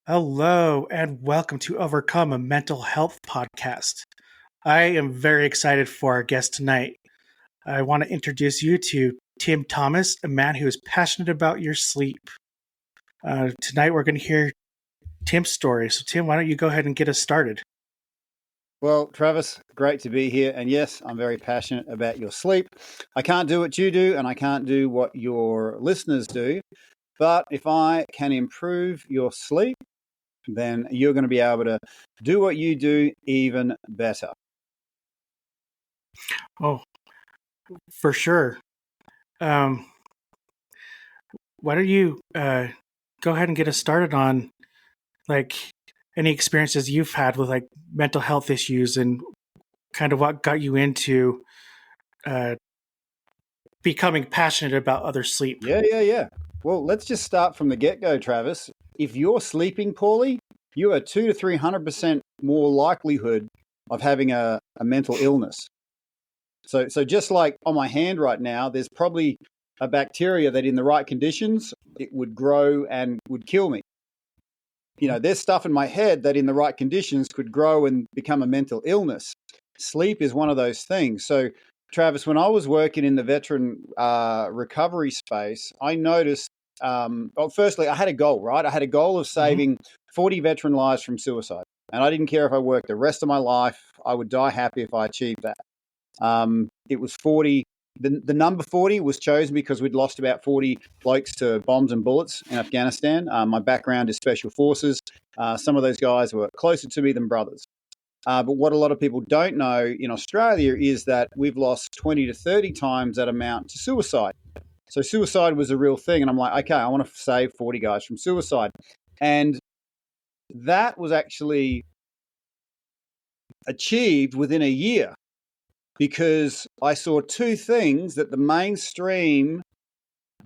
Hello, and welcome to Overcome, a mental health podcast. I am very excited for our guest tonight. I want to introduce you to Tim Thomas, a man who is passionate about your sleep. Tonight, we're going to hear Tim's story. So, Tim, why don't you go ahead and get us started? Well, Travis, great to be here. And yes, I'm very passionate about your sleep. I can't do what you do, and I can't do what your listeners do. But if I can improve your sleep, then you're going to be able to do what you do even better. Oh, for sure. Why don't you go ahead and get us started on any experiences you've had with mental health issues and kind of what got you into becoming passionate about other sleep. Yeah. Well, let's just start from the get-go, Travis. If you're sleeping poorly, you are 200 to 300% more likelihood of having a mental illness. So just like on my hand right now, there's probably a bacteria that in the right conditions, it would grow and would kill me. You know, there's stuff in my head that in the right conditions could grow and become a mental illness. Sleep is one of those things. So, Travis, when I was working in the veteran recovery space, I noticed, firstly, I had a goal, right? I had a goal of saving 40 veteran lives from suicide. And I didn't care if I worked the rest of my life. I would die happy if I achieved that. It was 40. The number 40 was chosen because we'd lost about 40 blokes to bombs and bullets in Afghanistan. My background is special forces. Some of those guys were closer to me than brothers. But what a lot of people don't know in Australia is that we've lost 20 to 30 times that amount to suicide. So suicide was a real thing. And I'm like, okay, I want to save 40 guys from suicide. And that was actually achieved within a year, because I saw two things that the mainstream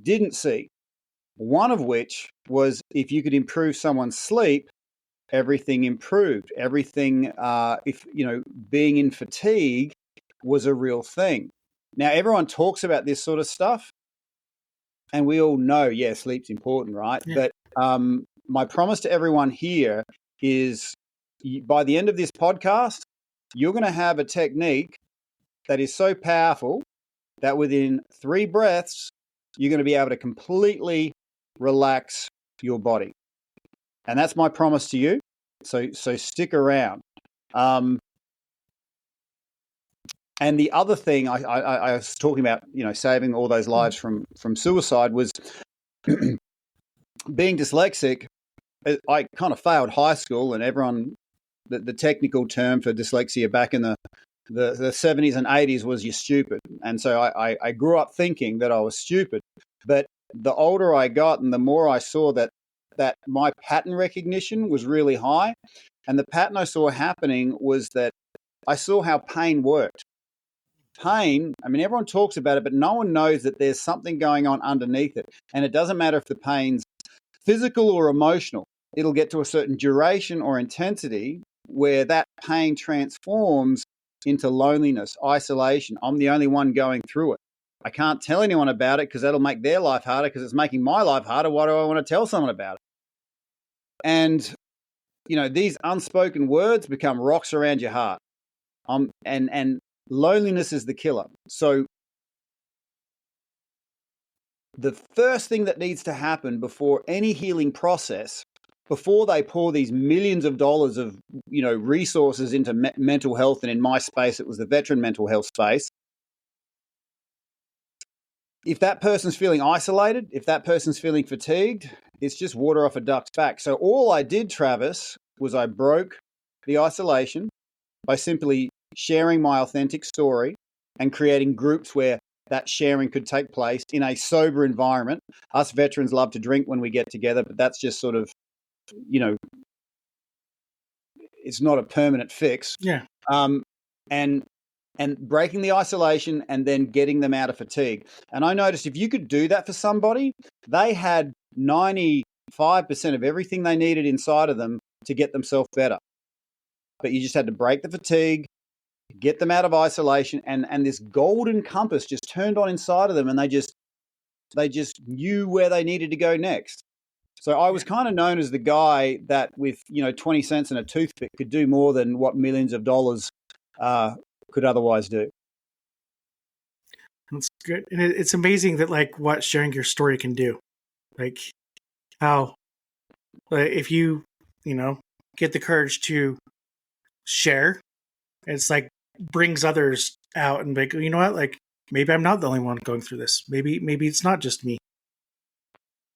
didn't see. One of which was if you could improve someone's sleep, everything improved. Everything, being in fatigue was a real thing. Now, everyone talks about this sort of stuff, and we all know, yeah, sleep's important, right? Yeah. But my promise to everyone here is by the end of this podcast, you're going to have a technique that is so powerful that within 3 breaths, you're going to be able to completely relax your body. And that's my promise to you. So stick around. And the other thing I was talking about, saving all those lives from suicide was being dyslexic. I kind of failed high school, and everyone, the technical term for dyslexia back in the 70s and 80s was you're stupid. And so I grew up thinking that I was stupid. But the older I got and the more I saw that my pattern recognition was really high. And the pattern I saw happening was that I saw how pain worked. Pain, I mean, everyone talks about it, but no one knows that there's something going on underneath it. And it doesn't matter if the pain's physical or emotional. It'll get to a certain duration or intensity where that pain transforms into loneliness, isolation. I'm the only one going through it. I can't tell anyone about it because that'll make their life harder, because it's making my life harder. Why do I want to tell someone about it? And, these unspoken words become rocks around your heart. And loneliness is the killer. So the first thing that needs to happen before any healing process, before they pour these millions of dollars of resources into mental health, and in my space it was the veteran mental health space, if that person's feeling isolated, if that person's feeling fatigued, it's just water off a duck's back. So all I did, Travis, was I broke the isolation by simply sharing my authentic story and creating groups where that sharing could take place in a sober environment. Us veterans love to drink when we get together, but that's just sort of, it's not a permanent fix. Yeah. And breaking the isolation and then getting them out of fatigue. And I noticed if you could do that for somebody, they had 95% of everything they needed inside of them to get themselves better. But you just had to break the fatigue, get them out of isolation, and this golden compass just turned on inside of them, and they just knew where they needed to go next. So I was kind of known as the guy that with 20 cents and a toothpick could do more than what millions of dollars could otherwise do. That's good. And it's amazing that like what sharing your story can do. Like how if you, get the courage to share, it's like brings others out and like, you know what, like maybe I'm not the only one going through this. Maybe it's not just me.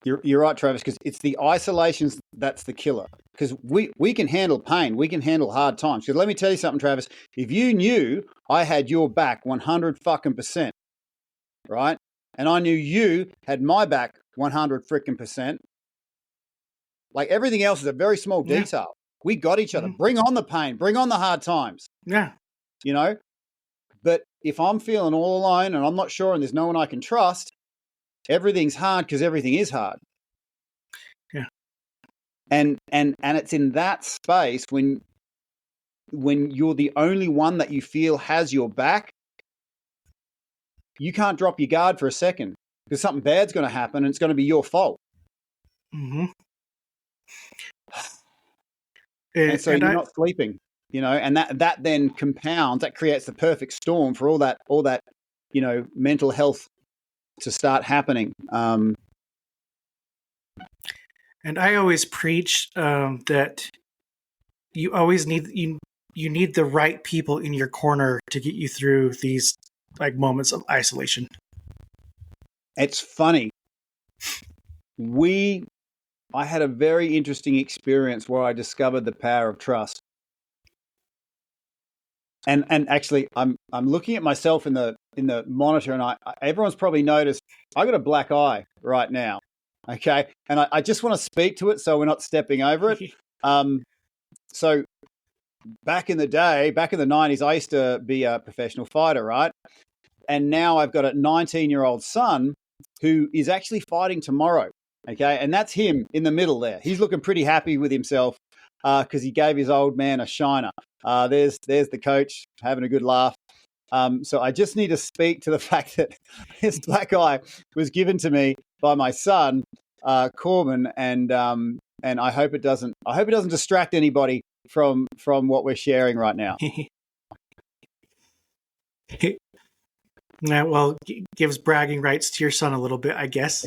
You're right, Travis, because it's the isolations that's the killer. Because we can handle pain, we can handle hard times. Because let me tell you something, Travis. If you knew I had your back 100%, right, and I knew you had my back 100%, like everything else is a very small detail. We got each other. Bring on the pain. Bring on the hard times. Yeah. But if I'm feeling all alone and I'm not sure and there's no one I can trust, everything's hard because everything is hard. Yeah. And it's in that space when you're the only one that you feel has your back, you can't drop your guard for a second because something bad's going to happen and it's going to be your fault. Mm-hmm. And so you're not sleeping, and that then compounds, that creates the perfect storm for all that mental health to start happening. And I always preach that you always need you need the right people in your corner to get you through these like moments of isolation. It's funny. I had a very interesting experience where I discovered the power of trust. And actually, I'm looking at myself in the monitor, and everyone's probably noticed I got a black eye right now. Okay, and I just want to speak to it so we're not stepping over it. So back in the day, back in the 90s, I used to be a professional fighter, right? And now I've got a 19-year-old son who is actually fighting tomorrow. Okay, and that's him in the middle there. He's looking pretty happy with himself because he gave his old man a shiner. There's the coach having a good laugh. So I just need to speak to the fact that this black eye was given to me by my son, Corbin, and I hope it doesn't distract anybody from what we're sharing right now. Yeah, well, gives bragging rights to your son a little bit, I guess.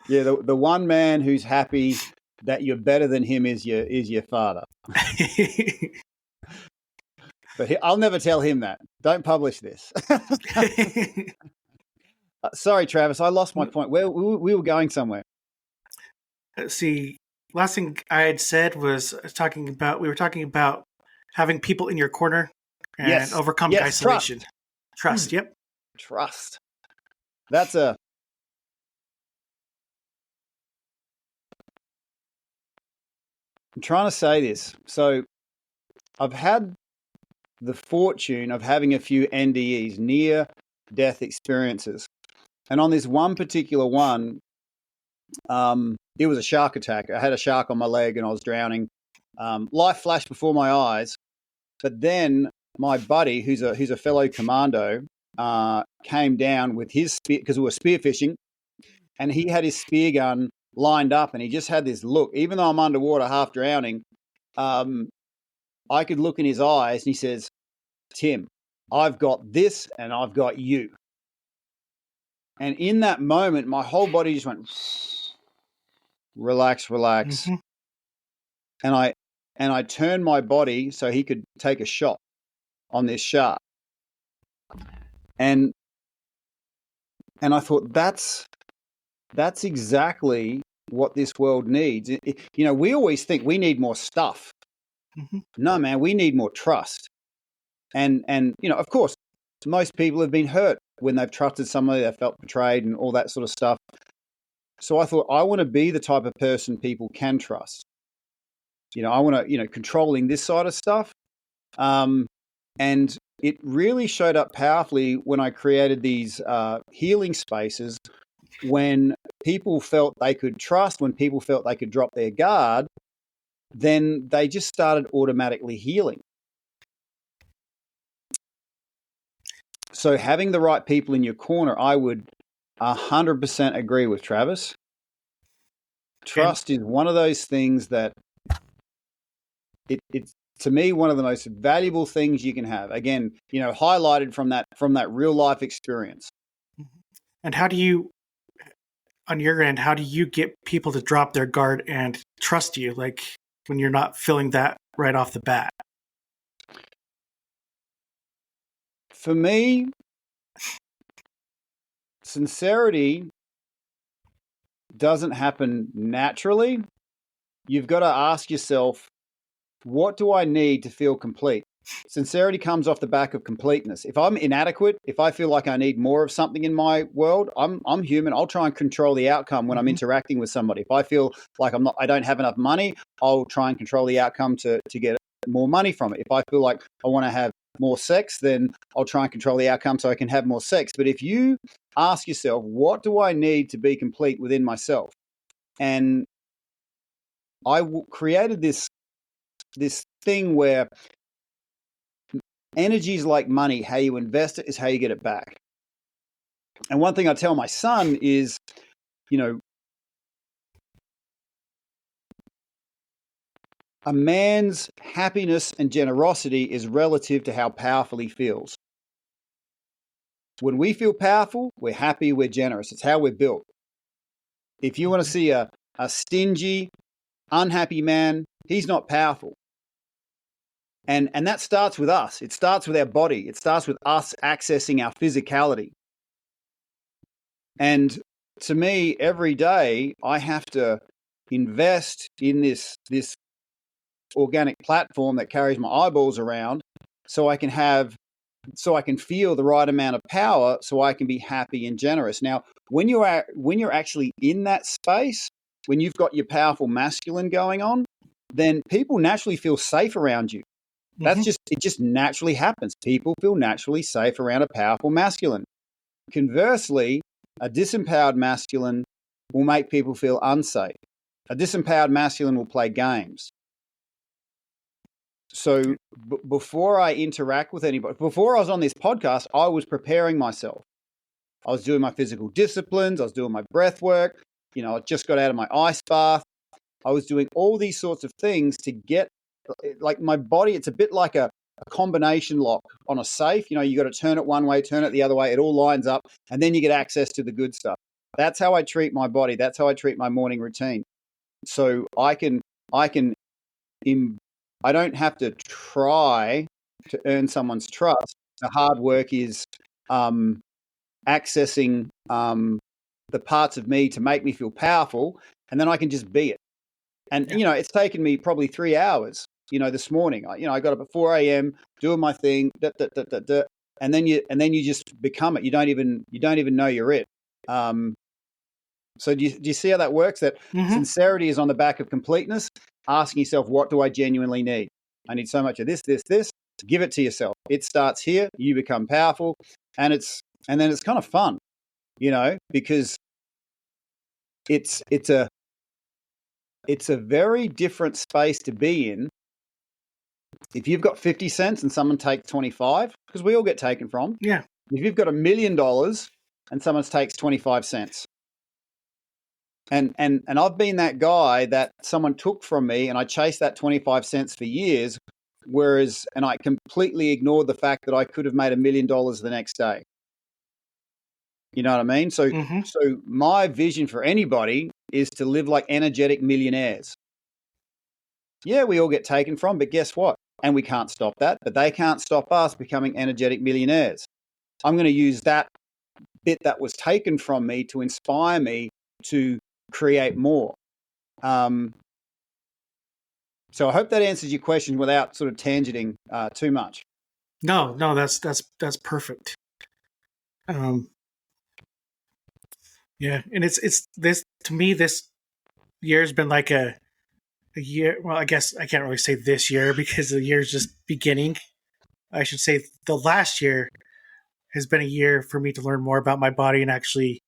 Yeah, the one man who's happy that you're better than him is your father. But I'll never tell him that. Don't publish this. Sorry, Travis, I lost my point. We were going somewhere. See, last thing I had said was we were talking about having people in your corner and overcoming isolation. Trust. Yep. Trust. I'm trying to say this. So I've had the fortune of having a few NDEs, near death experiences. And on this one particular one, it was a shark attack. I had a shark on my leg and I was drowning. Life flashed before my eyes. But then my buddy, who's a fellow commando, came down with his spear, because we were spearfishing, and he had his spear gun lined up, and he just had this look. Even though I'm underwater, half drowning, I could look in his eyes, and he says, "Tim, I've got this, and I've got you." And in that moment, my whole body just went, relax. Mm-hmm. And I turned my body so he could take a shot on this shark. And I thought that's exactly what this world needs. We always think we need more stuff. Mm-hmm. No, man, we need more trust. And of course, most people have been hurt when they've trusted somebody, they've felt betrayed and all that sort of stuff. So I thought, I want to be the type of person people can trust. I want to, controlling this side of stuff. And it really showed up powerfully when I created these healing spaces, when people felt they could trust, when people felt they could drop their guard, then they just started automatically healing. So having the right people in your corner, I would 100% agree with Travis. And Trust is one of those things that it's to me one of the most valuable things you can have. Again, highlighted from that real life experience. and how do you, on your end, how do you get people to drop their guard and trust you, like when you're not feeling that right off the bat? For me, sincerity doesn't happen naturally. You've got to ask yourself, what do I need to feel complete? Sincerity comes off the back of completeness. If I'm inadequate, if I feel like I need more of something in my world, I'm human. I'll try and control the outcome when I'm interacting with somebody. If I feel like I don't have enough money, I'll try and control the outcome to get more money from it. If I feel like I want to have more sex, then I'll try and control the outcome so I can have more sex. But if you ask yourself, what do I need to be complete within myself? And I created this thing where energy is like money. How you invest it is how you get it back. And one thing I tell my son is, a man's happiness and generosity is relative to how powerful he feels. When we feel powerful, we're happy, we're generous. It's how we're built. If you want to see a stingy, unhappy man, he's not powerful. And that starts with us. It starts with our body. It starts with us accessing our physicality. And to me, every day, I have to invest in this organic platform that carries my eyeballs around so I can feel the right amount of power so I can be happy and generous. Now, when you're actually in that space, when you've got your powerful masculine going on, then people naturally feel safe around you. It just naturally happens. People feel naturally safe around a powerful masculine. Conversely, a disempowered masculine will make people feel unsafe. A disempowered masculine will play games. So before I interact with anybody, before I was on this podcast, I was preparing myself. I was doing my physical disciplines. I was doing my breath work. I just got out of my ice bath. I was doing all these sorts of things to get, like, my body. It's a bit like a combination lock on a safe. You got to turn it one way, turn it the other way. It all lines up, and then you get access to the good stuff. That's how I treat my body. That's how I treat my morning routine. So I don't have to try to earn someone's trust. The hard work is accessing the parts of me to make me feel powerful, and then I can just be it. And it's taken me probably 3 hours. This morning, I got up at 4 a.m. doing my thing, and then you just become it. You don't even know you're it. So do you see how that works? That sincerity is on the back of completeness. Asking yourself, what do I genuinely need? I need so much of this. Give it to yourself. It starts here. You become powerful, and then it's kind of fun, because it's a very different space to be in. If you've got 50 cents and someone takes 25, because we all get taken from. Yeah. If you've got $1 million and someone takes 25 cents. And I've been that guy that someone took from me, and I chased that 25 cents for years, and I completely ignored the fact that I could have made $1 million the next day. You know what I mean? So my vision for anybody is to live like energetic millionaires. Yeah, we all get taken from, but guess what? And we can't stop that, but they can't stop us becoming energetic millionaires. I'm going to use that bit that was taken from me to inspire me to create more. So I hope that answers your question without sort of tangenting too much. No, that's perfect. Yeah, and it's this, to me, this year's been like a year. Well, I guess I can't really say this year because the year's just beginning. I should say the last year has been a year for me to learn more about my body and actually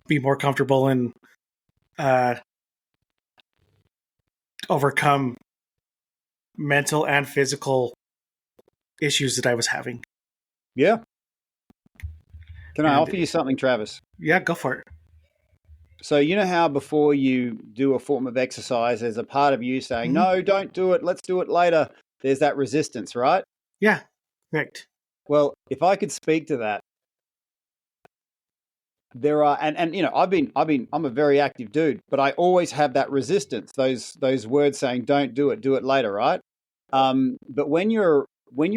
be more comfortable and overcome mental and physical issues that I was having. Yeah. Can I offer you something, Travis? Yeah, go for it. So you know how before you do a form of exercise, there's a part of you saying, no, don't do it. Let's do it later. There's that resistance, right? Yeah, correct. Well, if I could speak to that, there are, and you know, I'm a very active dude, but I always have that resistance. Those words saying, don't do it later, right? But when you're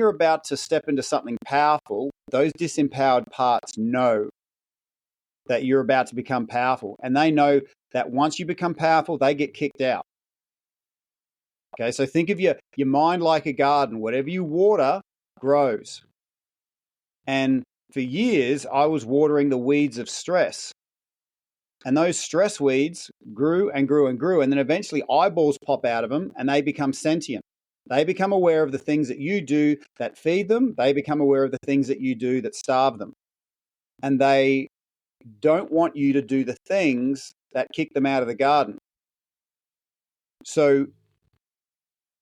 about to step into something powerful, those disempowered parts know that you're about to become powerful, and they know that once you become powerful, they get kicked out. Okay, so think of your mind like a garden. Whatever you water grows. And for years, I was watering the weeds of stress. And those stress weeds grew and grew and grew. And then eventually eyeballs pop out of them and they become sentient. They become aware of the things that you do that feed them. They become aware of the things that you do that starve them. And they don't want you to do the things that kick them out of the garden. So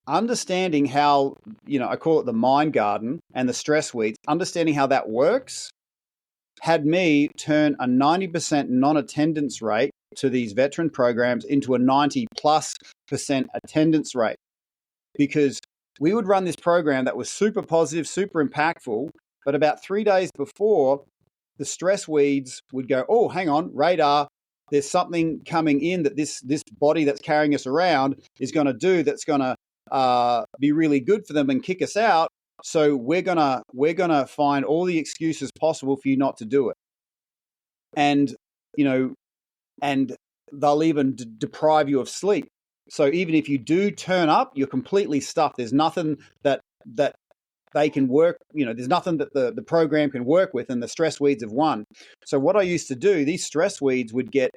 understanding how, you know, I call it the mind garden and the stress weeds, understanding how that works had me turn a 90% non-attendance rate to these veteran programs into a 90+% attendance rate, because we would run this program that was super positive, super impactful, but about 3 days before, the stress weeds would go, oh, hang on, radar, there's something coming in that this body that's carrying us around is going to do that's going to be really good for them and kick us out. So we're gonna find all the excuses possible for you not to do it, and you know, and they'll even deprive you of sleep. So even if you do turn up, you're completely stuffed. There's nothing that they can work. You know, there's nothing that the program can work with, and the stress weeds have won. So what I used to do, these stress weeds would get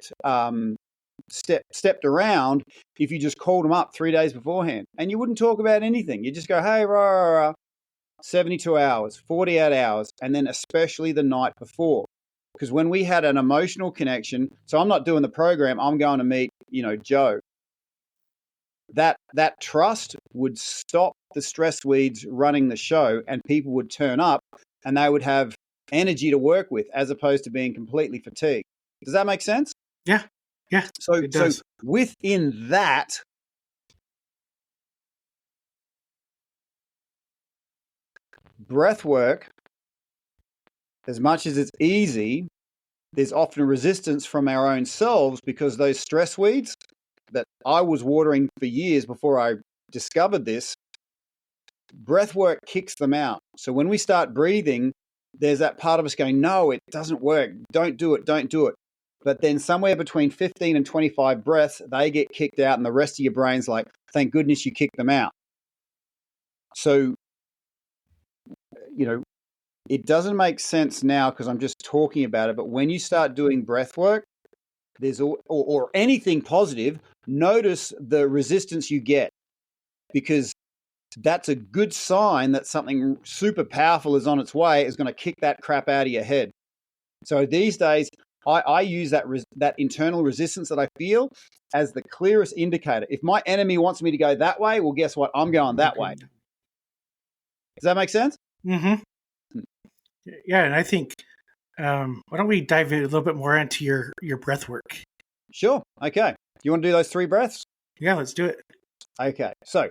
stepped around if you just called them up 3 days beforehand, and you wouldn't talk about anything. You just go, hey, rah, rah, rah. 72 hours, 48 hours, and then especially the night before. Because when we had an emotional connection, so I'm not doing the program, I'm going to meet, you know, Joe. That trust would stop the stress weeds running the show, and people would turn up and they would have energy to work with as opposed to being completely fatigued. Does that make sense? Yeah. So within that, breath work, as much as it's easy, there's often resistance from our own selves, because those stress weeds that I was watering for years before I discovered this, breath work kicks them out. So when we start breathing, there's that part of us going, no, it doesn't work. Don't do it. But then somewhere between 15 and 25 breaths, they get kicked out, and the rest of your brain's like, thank goodness you kicked them out. So, you know, it doesn't make sense now because I'm just talking about it. But when you start doing breath work, there's or anything positive, notice the resistance you get, because that's a good sign that something super powerful is on its way, is going to kick that crap out of your head. So these days, I use that internal resistance that I feel as the clearest indicator. If my enemy wants me to go that way, well, guess what? I'm going that way. Does that make sense? Mm-hmm. Yeah, and I think, why don't we dive a little bit more into your breath work? Sure. Okay. You want to do those 3 breaths? Yeah, let's do it. Okay. So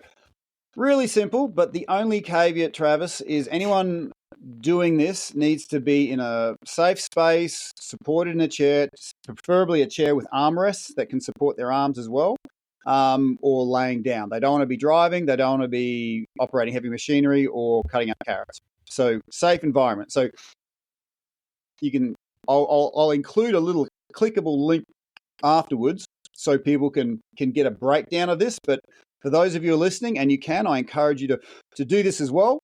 really simple, but the only caveat, Travis, is anyone doing this needs to be in a safe space, supported in a chair, preferably a chair with armrests that can support their arms as well, or laying down. They don't want to be driving. They don't want to be operating heavy machinery or cutting up carrots. So safe environment. So you can, I'll include a little clickable link afterwards so people can get a breakdown of this. But for those of you who are listening, and you can, I encourage you to do this as well.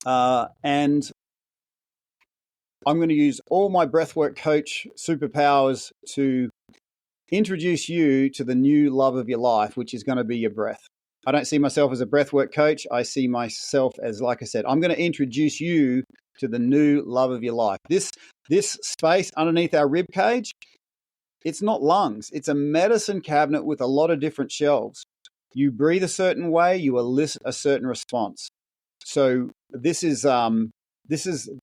And I'm going to use all my breathwork coach superpowers to introduce you to the new love of your life, which is going to be your breath. I don't see myself as a breathwork coach. I see myself as, like I said, I'm going to introduce you to the new love of your life. This space underneath our rib cage, it's not lungs. It's a medicine cabinet with a lot of different shelves. You breathe a certain way, you elicit a certain response. So this is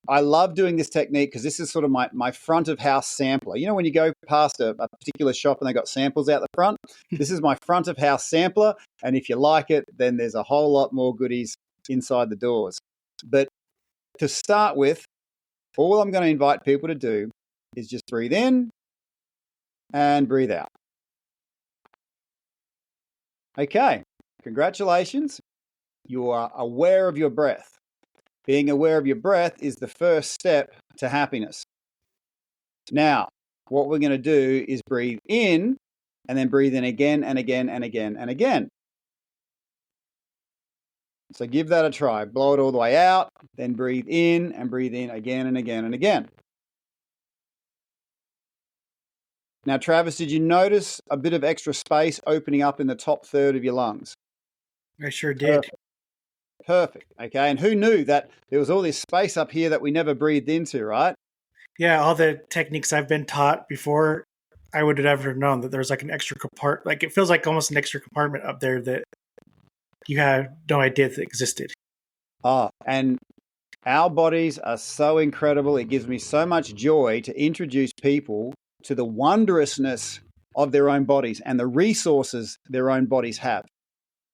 I love doing this technique because this is sort of my front of house sampler. You know, when you go past a particular shop and they got samples out the front, this is my front of house sampler. And if you like it, then there's a whole lot more goodies inside the doors. But to start with, all I'm going to invite people to do is just breathe in and breathe out. Okay, congratulations. You are aware of your breath. Being aware of your breath is the first step to happiness. Now, what we're going to do is breathe in and then breathe in again and again and again and again. So give that a try. Blow it all the way out, then breathe in again and again and again. Now, Travis, did you notice a bit of extra space opening up in the top third of your lungs? I sure did. Perfect. Okay. And who knew that there was all this space up here that we never breathed into, right? Yeah, all the techniques I've been taught before, I would have never known that there's like an extra compartment. Like it feels like almost an extra compartment up there that you had no idea that existed. Oh, and our bodies are so incredible. It gives me so much joy to introduce people to the wondrousness of their own bodies and the resources their own bodies have.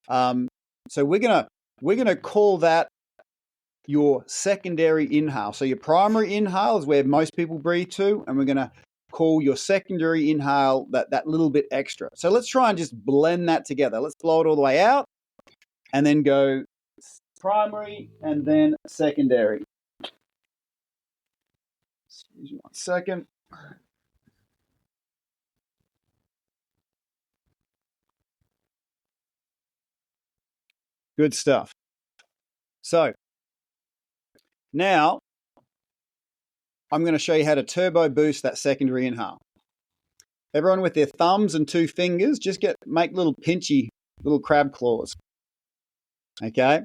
So we're gonna call that your secondary inhale. So your primary inhale is where most people breathe to, and we're gonna call your secondary inhale that little bit extra. So let's try and just blend that together. Let's blow it all the way out and then go primary and then secondary. Excuse me 1 second. Good stuff. So now I'm going to show you how to turbo boost that secondary inhale. Everyone with their thumbs and 2 fingers, just make little pinchy little crab claws. Okay.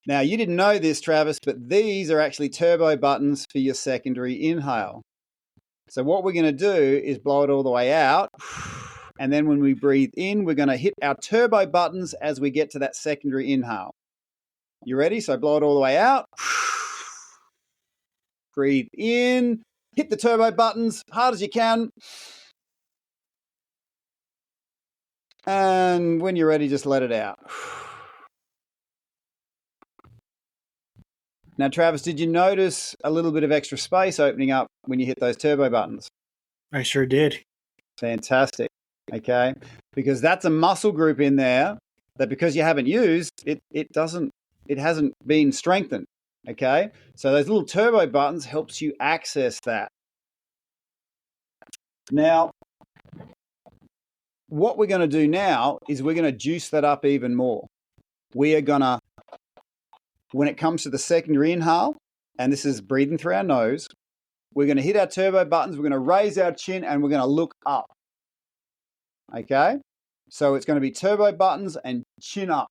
Now you didn't know this, Travis, but these are actually turbo buttons for your secondary inhale. So what we're going to do is blow it all the way out. And then when we breathe in, we're going to hit our turbo buttons as we get to that secondary inhale. You ready? So blow it all the way out. Breathe in. Hit the turbo buttons hard as you can. And when you're ready, just let it out. Now, Travis, did you notice a little bit of extra space opening up when you hit those turbo buttons? I sure did. Fantastic. Okay. Because that's a muscle group in there that because you haven't used, it hasn't been strengthened. Okay. So those little turbo buttons helps you access that. Now, what we're going to do now is we're going to juice that up even more. We are going to, when it comes to the secondary inhale, and this is breathing through our nose, we're going to hit our turbo buttons, we're going to raise our chin, and we're going to look up. Okay? So it's going to be turbo buttons and chin up.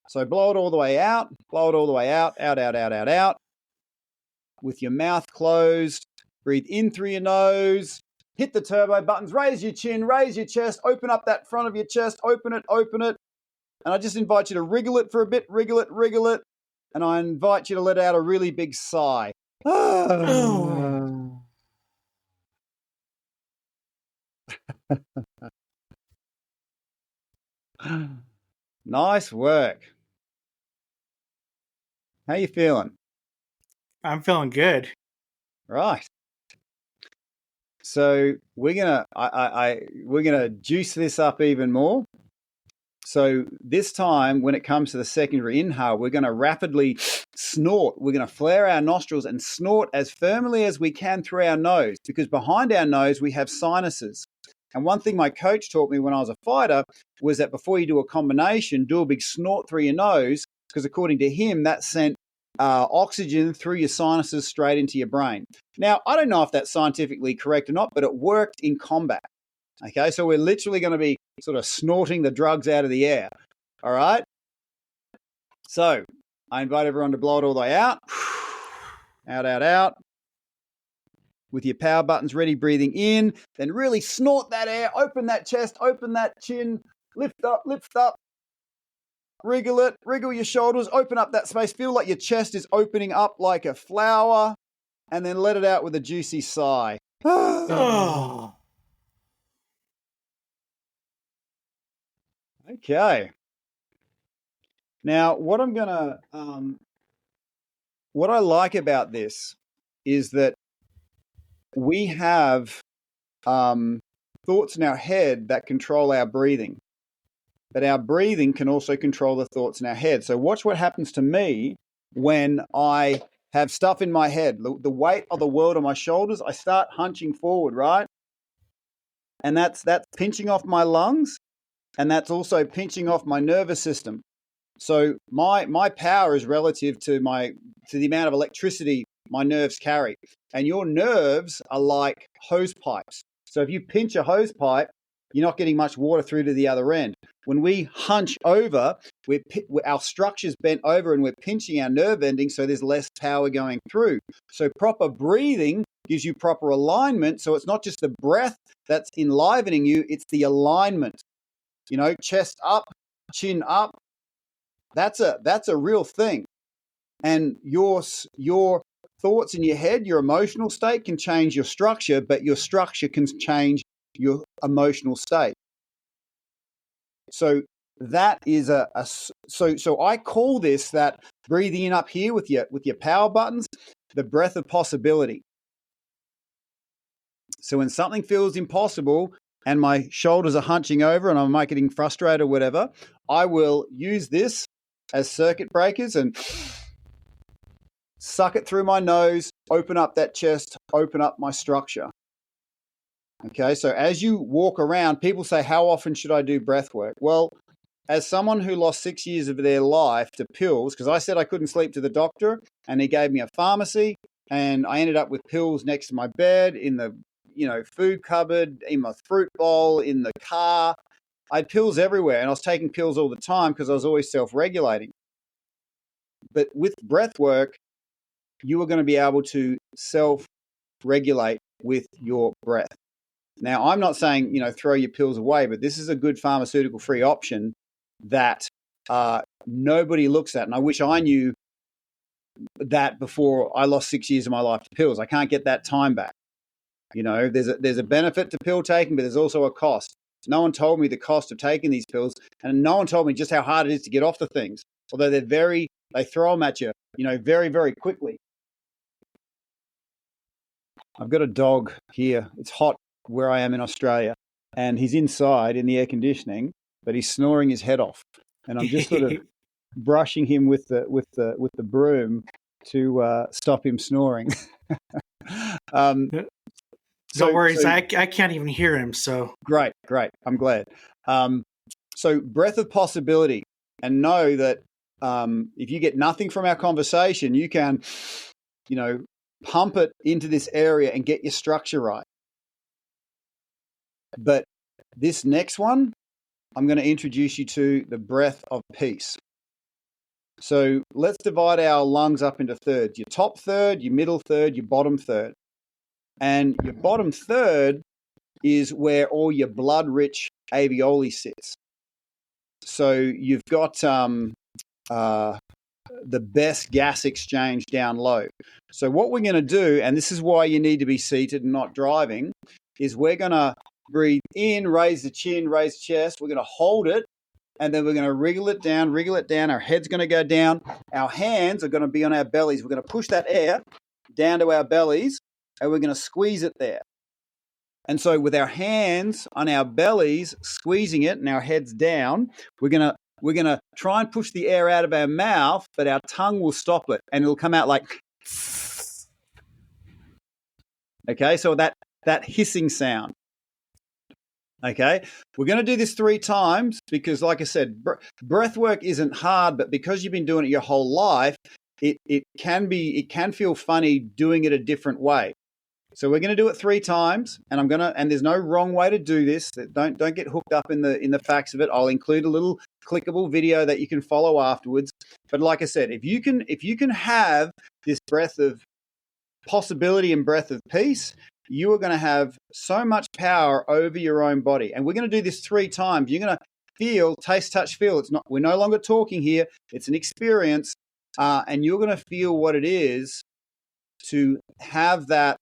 So blow it all the way out, blow it all the way out, out, out, out, out, out. With your mouth closed, breathe in through your nose, hit the turbo buttons, raise your chin, raise your chest, open up that front of your chest, open it. And I just invite you to wriggle it for a bit, wriggle it. And I invite you to let out a really big sigh. Oh. Nice work. How you feeling? I'm feeling good. Right. So we're gonna juice this up even more. So this time, when it comes to the secondary inhale, we're going to rapidly snort. We're going to flare our nostrils and snort as firmly as we can through our nose, because behind our nose, we have sinuses. And one thing my coach taught me when I was a fighter was that before you do a combination, do a big snort through your nose, because according to him, that sent oxygen through your sinuses straight into your brain. Now, I don't know if that's scientifically correct or not, but it worked in combat. Okay, so we're literally going to be sort of snorting the drugs out of the air. All right? So I invite everyone to blow it all the way out. Out, out, out. With your power buttons ready, breathing in. Then really snort that air. Open that chest. Open that chin. Lift up. wriggle your shoulders, open up that space, feel like your chest is opening up like a flower, and then let it out with a juicy sigh. Oh. Okay. Now, what I like about this is that we have thoughts in our head that control our breathing, but our breathing can also control the thoughts in our head. So watch what happens to me when I have stuff in my head, the weight of the world on my shoulders. I start hunching forward, right? And that's pinching off my lungs, and that's also pinching off my nervous system. So my power is relative to the amount of electricity my nerves carry. And your nerves are like hose pipes. So if you pinch a hose pipe, you're not getting much water through to the other end. When we hunch over, our structure's bent over and we're pinching our nerve endings, so there's less power going through. So proper breathing gives you proper alignment. So it's not just the breath that's enlivening you, it's the alignment. You know, chest up, chin up. That's a real thing. And your thoughts in your head, your emotional state can change your structure, but your structure can change your emotional state. So that is so I call this, that breathing in up here with your power buttons, the breath of possibility. So when something feels impossible and my shoulders are hunching over and I'm getting frustrated or whatever, I will use this as circuit breakers and suck it through my nose, open up that chest, open up my structure. Okay, so as you walk around, people say, how often should I do breath work? Well, as someone who lost 6 years of their life to pills, because I said I couldn't sleep, to the doctor, and he gave me a pharmacy, and I ended up with pills next to my bed, in the food cupboard, in my fruit bowl, in the car. I had pills everywhere, and I was taking pills all the time because I was always self-regulating. But with breath work, you are going to be able to self-regulate with your breath. Now, I'm not saying, throw your pills away, but this is a good pharmaceutical-free option that nobody looks at. And I wish I knew that before I lost 6 years of my life to pills. I can't get that time back. There's a benefit to pill taking, but there's also a cost. No one told me the cost of taking these pills, and no one told me just how hard it is to get off the things. Although they throw them at you, very, very quickly. I've got a dog here. It's hot where I am in Australia, and he's inside in the air conditioning, but he's snoring his head off. And I'm just sort of brushing him with the broom to stop him snoring. No worries. I can't even hear him. So great. I'm glad. So breath of possibility, and know that if you get nothing from our conversation, you can, pump it into this area and get your structure right. But this next one, I'm going to introduce you to the breath of peace. So let's divide our lungs up into thirds. Your top third, your middle third, your bottom third. And your bottom third is where all your blood-rich alveoli sits. So you've got the best gas exchange down low. So what we're going to do, and this is why you need to be seated and not driving, is we're going to breathe in, raise the chin, raise the chest. We're going to hold it, and then we're going to wriggle it down. Our head's going to go down. Our hands are going to be on our bellies. We're going to push that air down to our bellies, and we're going to squeeze it there. And so with our hands on our bellies, squeezing it, and our heads down, we're going to try and push the air out of our mouth, but our tongue will stop it, and it'll come out like, okay, so that hissing sound. Okay, we're going to do this 3 times because, like I said, breath work isn't hard, but because you've been doing it your whole life, it can feel funny doing it a different way. So we're going to do it 3 times, and there's no wrong way to do this. Don't get hooked up in the facts of it. I'll include a little clickable video that you can follow afterwards. But like I said, if you can have this breath of possibility and breath of peace, you are going to have so much power over your own body. And we're going to do this 3 times. You're going to feel, taste, touch, feel. It's not. We're no longer talking here. It's an experience, and you're going to feel what it is to have that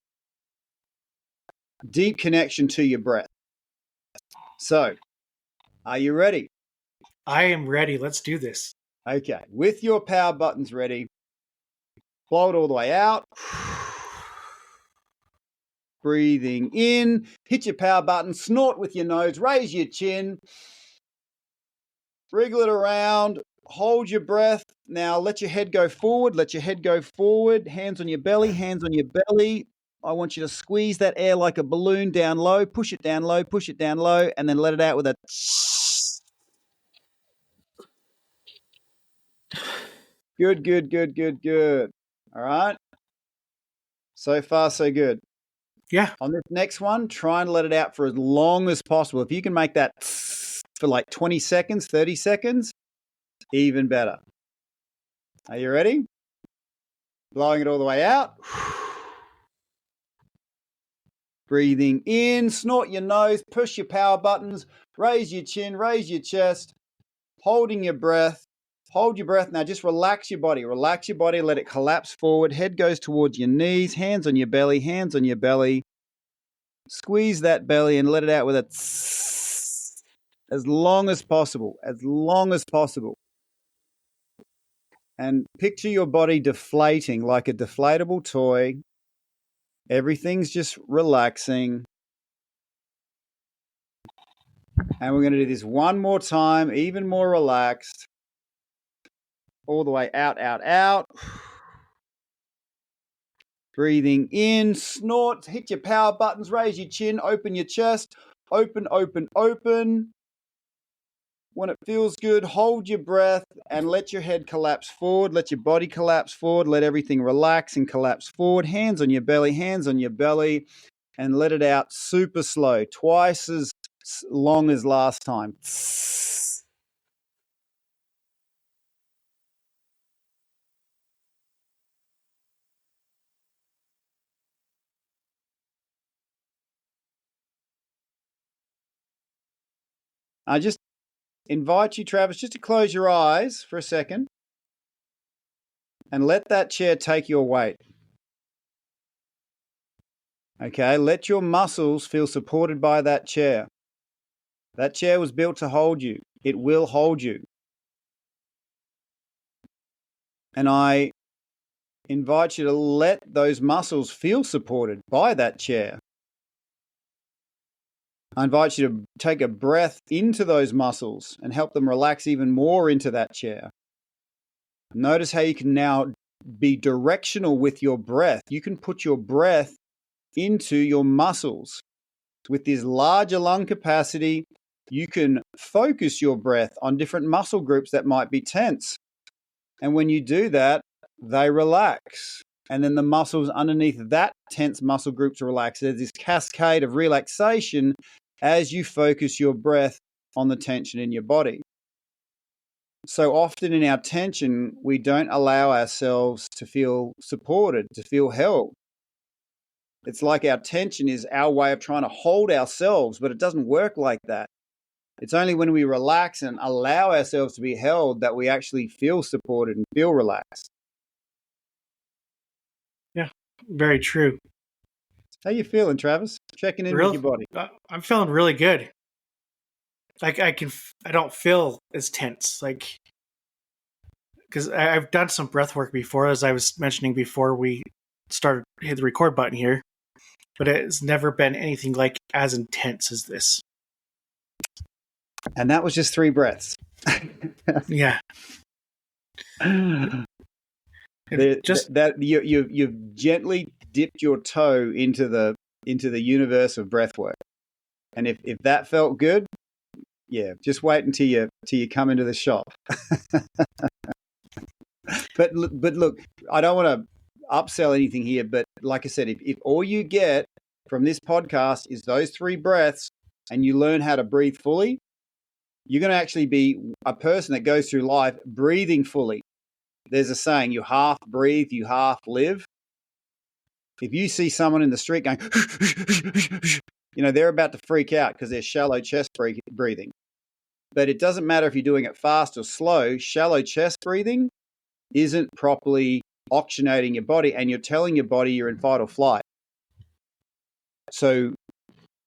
deep connection to your breath. So, are you ready? I am ready. Let's do this. Okay, with your power buttons ready, blow it all the way out. Breathing in, hit your power button, snort with your nose, raise your chin, wriggle it around, hold your breath. Now let your head go forward, hands on your belly, I want you to squeeze that air like a balloon down low, push it down low, and then let it out with a Good. All right. So far, so good. Yeah. On this next one, try and let it out for as long as possible. If you can make that for like 20 seconds, 30 seconds, even better. Are you ready? Blowing it all the way out. Breathing in, snort your nose, push your power buttons, raise your chin, raise your chest, holding your breath. Hold your breath. Now just relax your body. Let it collapse forward. Head goes towards your knees, hands on your belly. Squeeze that belly and let it out with a tss, as long as possible. And picture your body deflating like a deflatable toy. Everything's just relaxing. And we're going to do this one more time, even more relaxed. All the way out. Breathing in, snort, hit your power buttons, raise your chin, open your chest, open. When it feels good, hold your breath and let your head collapse forward, let your body collapse forward, let everything relax and collapse forward. Hands on your belly, and let it out super slow, twice as long as last time. I just invite you, Travis, just to close your eyes for a second and let that chair take your weight. Okay, let your muscles feel supported by that chair. That chair was built to hold you. It will hold you. And I invite you to let those muscles feel supported by that chair. I invite you to take a breath into those muscles and help them relax even more into that chair. Notice how you can now be directional with your breath. You can put your breath into your muscles. With this larger lung capacity, you can focus your breath on different muscle groups that might be tense. And when you do that, they relax. And then the muscles underneath that tense muscle groups relax. There's this cascade of relaxation as you focus your breath on the tension in your body. So often in our tension, we don't allow ourselves to feel supported, to feel held. It's like our tension is our way of trying to hold ourselves, but it doesn't work like that. It's only when we relax and allow ourselves to be held that we actually feel supported and feel relaxed. Yeah, very true. How you feeling, Travis? Checking in with your body. I'm feeling really good. Like I don't feel as tense. Like because I've done some breath work before, as I was mentioning before we hit the record button here, but it's never been anything like as intense as this. And that was just 3 breaths. Yeah. You've gently dipped your toe into the universe of breathwork, and if that felt good, yeah, just wait until you come into the shop. But look, I don't want to upsell anything here, but like I said, if all you get from this podcast is those 3 breaths, and you learn how to breathe fully, you're going to actually be a person that goes through life breathing fully. There's a saying, you half breathe, you half live. If you see someone in the street going, they're about to freak out because they're shallow chest breathing. But it doesn't matter if you're doing it fast or slow. Shallow chest breathing isn't properly oxygenating your body, and you're telling your body you're in fight or flight. So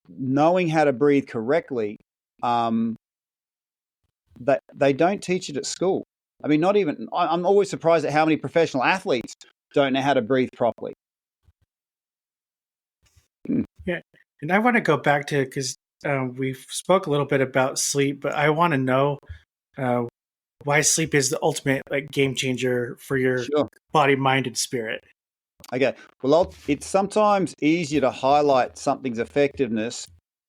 knowing how to breathe correctly, that they don't teach it at school. I mean, not even, I'm always surprised at how many professional athletes don't know how to breathe properly. Yeah. And I want to go back to, because we spoke a little bit about sleep, but I want to know why sleep is the ultimate like game changer for your body, mind, and spirit. Okay. Well, it's sometimes easier to highlight something's effectiveness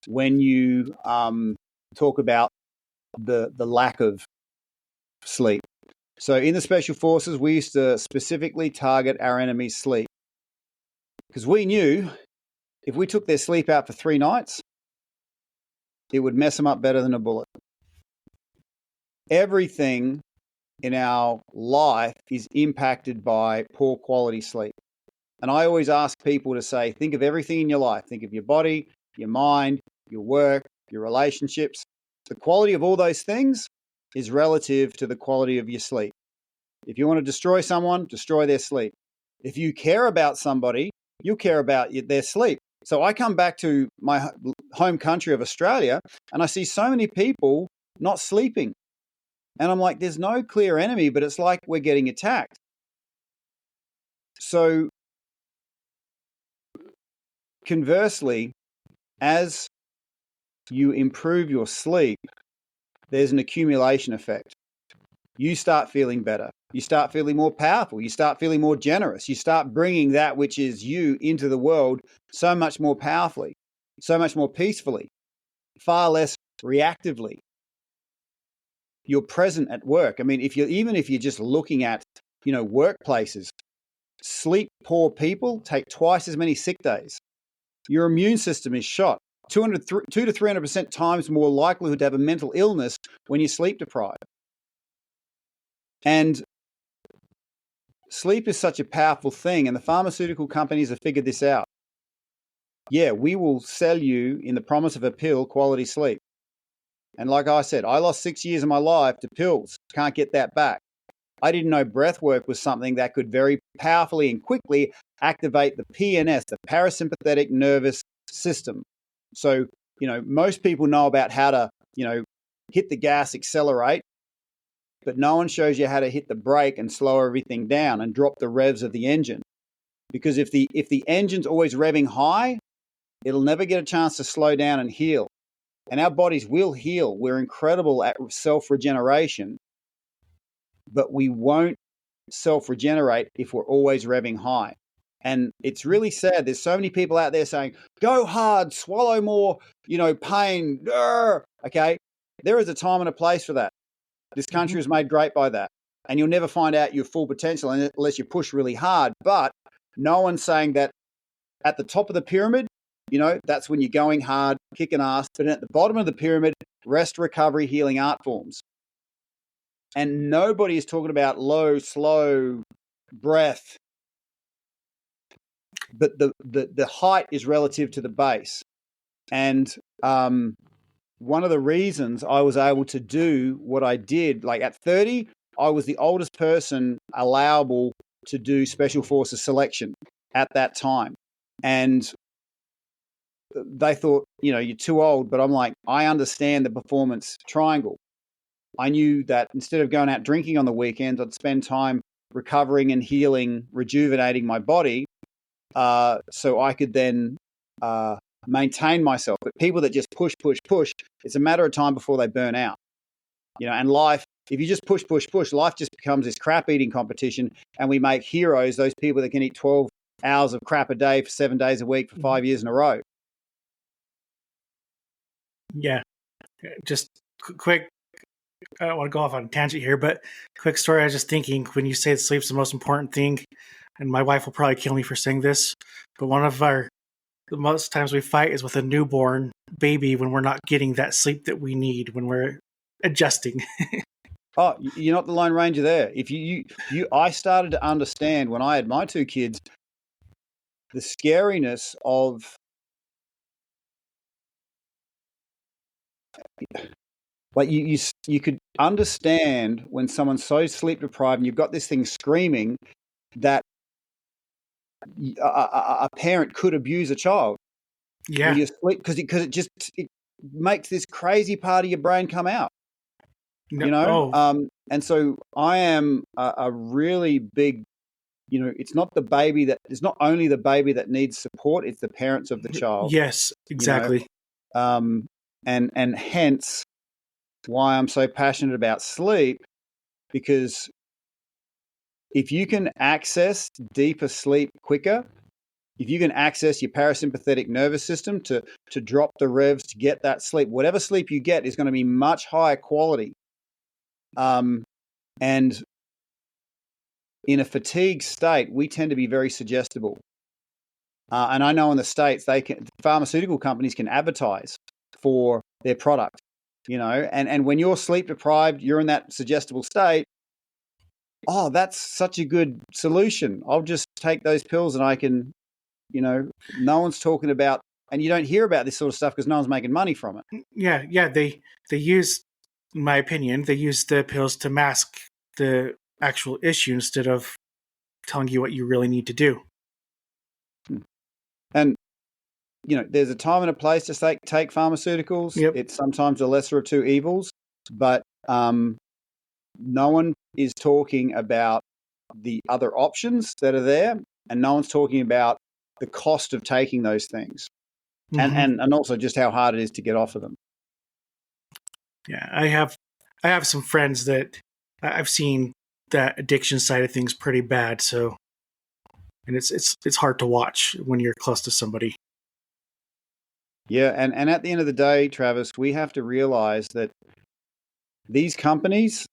when you talk about the lack of sleep. So in the Special Forces, we used to specifically target our enemy's sleep because we knew if we took their sleep out for 3 nights, it would mess them up better than a bullet. Everything in our life is impacted by poor quality sleep. And I always ask people to say, think of everything in your life. Think of your body, your mind, your work, your relationships. The quality of all those things is relative to the quality of your sleep. If you want to destroy someone, destroy their sleep. If you care about somebody, you care about their sleep. So I come back to my home country of Australia and I see so many people not sleeping. And I'm like, there's no clear enemy, but it's like we're getting attacked. So conversely, as you improve your sleep, there's an accumulation effect. You start feeling better. You start feeling more powerful. You start feeling more generous. You start bringing that which is you into the world so much more powerfully, so much more peacefully, far less reactively. You're present at work. I mean, even if you're just looking at, workplaces, sleep poor people take twice as many sick days. Your immune system is shot. 2 to 300% times more likelihood to have a mental illness when you're sleep deprived. And sleep is such a powerful thing, and the pharmaceutical companies have figured this out. Yeah, we will sell you, in the promise of a pill, quality sleep. And like I said, I lost 6 years of my life to pills. Can't get that back. I didn't know breathwork was something that could very powerfully and quickly activate the PNS, the parasympathetic nervous system. So, most people know about how to, hit the gas, accelerate, but no one shows you how to hit the brake and slow everything down and drop the revs of the engine. Because if the engine's always revving high, it'll never get a chance to slow down and heal. And our bodies will heal. We're incredible at self-regeneration, but we won't self-regenerate if we're always revving high. And it's really sad. There's so many people out there saying, go hard, swallow more, pain. Okay. There is a time and a place for that. This country is made great by that. And you'll never find out your full potential unless you push really hard. But no one's saying that at the top of the pyramid, that's when you're going hard, kicking ass. But at the bottom of the pyramid, rest, recovery, healing art forms. And nobody is talking about low, slow breath. But the height is relative to the base. And one of the reasons I was able to do what I did, like at 30, I was the oldest person allowable to do Special Forces selection at that time. And they thought, you're too old. But I'm like, I understand the performance triangle. I knew that instead of going out drinking on the weekends, I'd spend time recovering and healing, rejuvenating my body, so I could then maintain myself. But people that just push, it's a matter of time before they burn out. And life, if you just push, life just becomes this crap eating competition, and we make heroes, those people that can eat 12 hours of crap a day for 7 days a week for 5 years in a row. Yeah. Just quick, I don't want to go off on a tangent here, but quick story. I was just thinking, when you say sleep's the most important thing, and my wife will probably kill me for saying this, but the most times we fight is with a newborn baby when we're not getting that sleep that we need, when we're adjusting. Oh, you're not the Lone Ranger there. If I started to understand when I had my 2 kids, the scariness of Like you could understand when someone's so sleep deprived and you've got this thing screaming that a parent could abuse a child when Yeah. you sleep because it makes this crazy part of your brain come out. No, oh, And so I am a really big, it's not only the baby that needs support, it's the parents of the child, yes, you know, exactly. and hence why I'm so passionate about sleep, because if you can access deeper sleep quicker, if you can access your parasympathetic nervous system to drop the revs to get that sleep, whatever sleep you get is going to be much higher quality. And in a fatigue state, we tend to be very suggestible. And I know in the States, pharmaceutical companies can advertise for their product, and when you're sleep deprived, you're in that suggestible state. Oh, that's such a good solution. I'll just take those pills and I can, no one's talking about, and you don't hear about this sort of stuff because no one's making money from it. Yeah. They use, in my opinion, they use the pills to mask the actual issue instead of telling you what you really need to do. And there's a time and a place to take pharmaceuticals. Yep. It's sometimes the lesser of two evils, but no one is talking about the other options that are there, and no one's talking about the cost of taking those things, and also just how hard it is to get off of them. Yeah, I have some friends that I've seen that addiction side of things pretty bad. So, and it's hard to watch when you're close to somebody. Yeah, and at the end of the day, Travis, we have to realize that these companies,